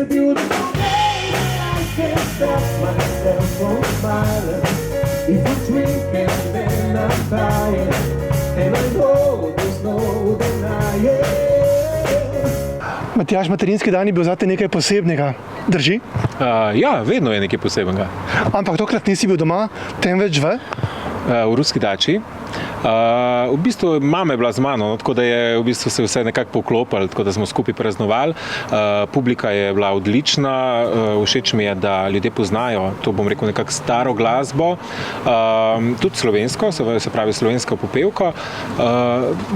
a beautiful day, I can't stop myself from smiling. If I drink and then I'm buying, and I know there's no denying. Matjaž, materinski dan je bil zate nekaj posebnega, drži? Ja, vedno je nekaj posebnega. Ampak tokrat nisi bil doma, temveč v Ruski dači. V bistvu mama je bila z mano, tako da je v bistvu se vse nekako poklopilo, tako da smo skupaj praznovali. Publika je bila odlična, všeč mi je, da ljudje poznajo, to bom rekel, nekako staro glasbo, tudi slovensko, se pravi slovensko popevko.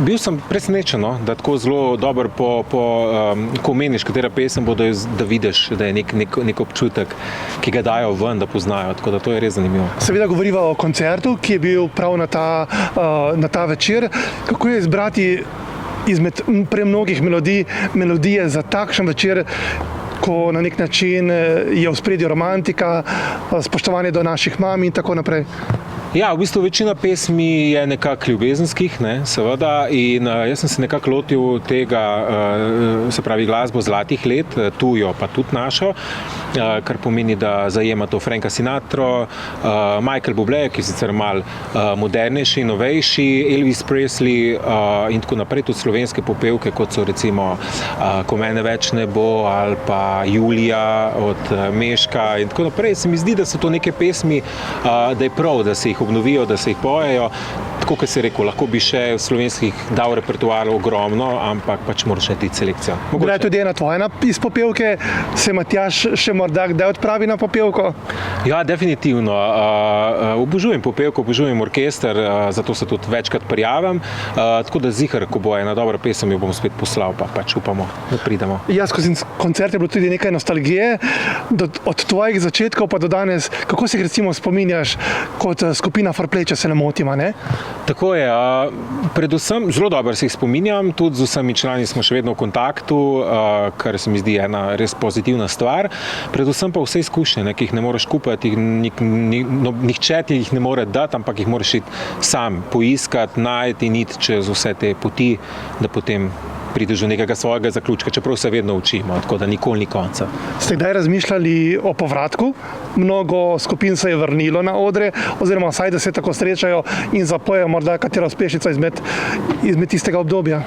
Bil sem presenečen, da tako zelo dobro ko omeniš, katera pesem bo, da vidiš, da je nek občutek, ki ga dajo ven, da poznajo, tako da to je res zanimivo. Seveda govoriva o koncertu, ki je bil prav na ta večer. Kako je izbrati izmed premnogih melodije za takšen večer, ko na nek način je v spredju romantika, spoštovanje do naših mam in tako naprej? Ja, v bistvu večina pesmi je nekako ljubezenskih, seveda, in jaz sem se nekako lotil tega, se pravi glasbo zlatih let, tujo pa tudi našo, kar pomeni, da zajema to Franka Sinatra, Michael Bublé, ki je sicer malo modernejši, novejši, Elvis Presley in tako naprej, tudi slovenske popevke, kot so recimo Ko mene več ne bo ali pa Julija od Meška in tako naprej. Se mi zdi, da so to neke pesmi, da je prav, da se jih obnovijo, da se jih pojejo. Tako, kot si rekel, lahko bi še v slovenskih dal repertoar ogromno, ampak pač moraš narediti selekcijo. Bila je tudi ena tvoja iz popevke, se Matjaž še morda kdaj odpravi na popevko? Ja, definitivno. Obožujem popevko, obožujem orkester, zato se tudi večkrat prijavim. Tako da ziher, ko bo ena dobra pesem, jo bom spet poslal, pa pač upamo, da pridemo. Ja, skozi koncert je bilo tudi nekaj nostalgije, od tvojih začetkov pa do danes. Kako se jih recimo spominjaš kot skupina Farplay, če se ne motim, ne? Tako je. Predvsem zelo dobro se jih spominjam, tudi z vsemi člani smo še vedno v kontaktu, kar se mi zdi ena res pozitivna stvar. Predvsem pa vse izkušnje, ki jih ne moreš kupiti, nihče ti jih ne more dati, ampak jih moraš iti sam poiskati, najti in iti čez vse te poti, da potem prideš do nekega svojega zaključka, čeprav se vedno učimo, tako da nikoli ni konca. Ste kdaj razmišljali o povratku? Mnogo skupin se je vrnilo na odre, oziroma vsaj, da se tako srečajo in zapojejo morda katero uspešnico izmed tistega obdobja?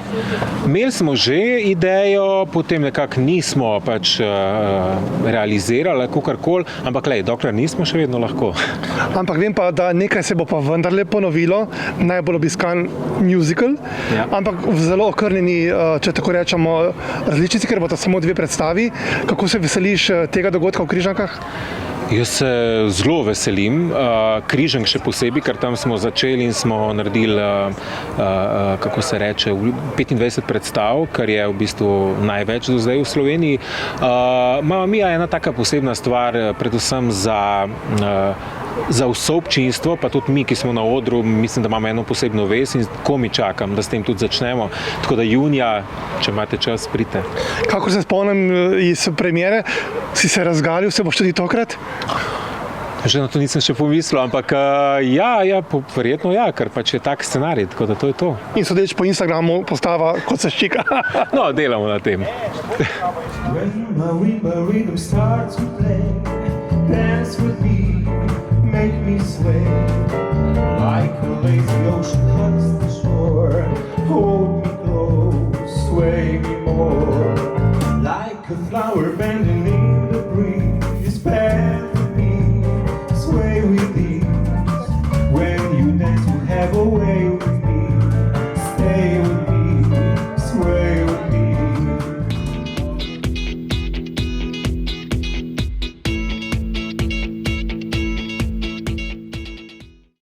Imeli smo že idejo, potem nekako nismo pač realizirali, kakorkoli, ampak dokler nismo, še vedno lahko. Ampak vem pa, da nekaj se bo pa vendarle ponovilo, najbolj obiskan musical, ja. Ampak v zelo okrnjeni, če tako rečemo, različici, ker bo to samo 2 predstavi. Kako se veseliš tega dogodka v Križankah? Jaz se zelo veselim, Križank še posebej, ker tam smo začeli in smo naredili, kako se reče, 25 predstav, kar je v bistvu največ do zdaj v Sloveniji. Mamma Mia je ena taka posebna stvar, predvsem za vse občinstvo, pa tudi mi, ki smo na odru, mislim, da imamo eno posebno vez in komi čakam, da s tem tudi začnemo. Tako da junija, če imate čas, pridite. Kako se spomnim iz premiere, si se razgalil, se boš tudi tokrat? Že na to nisem še pomislil, ampak verjetno ker pač je tak scenarij, tako da to je to. In sodeč po Instagramu postava kot se ščika. No, delamo na tem. When my rhythm starts to play, dance with me, make me sway, like a lazy ocean hugs the shore, hold me close, sway me more, like a flower bending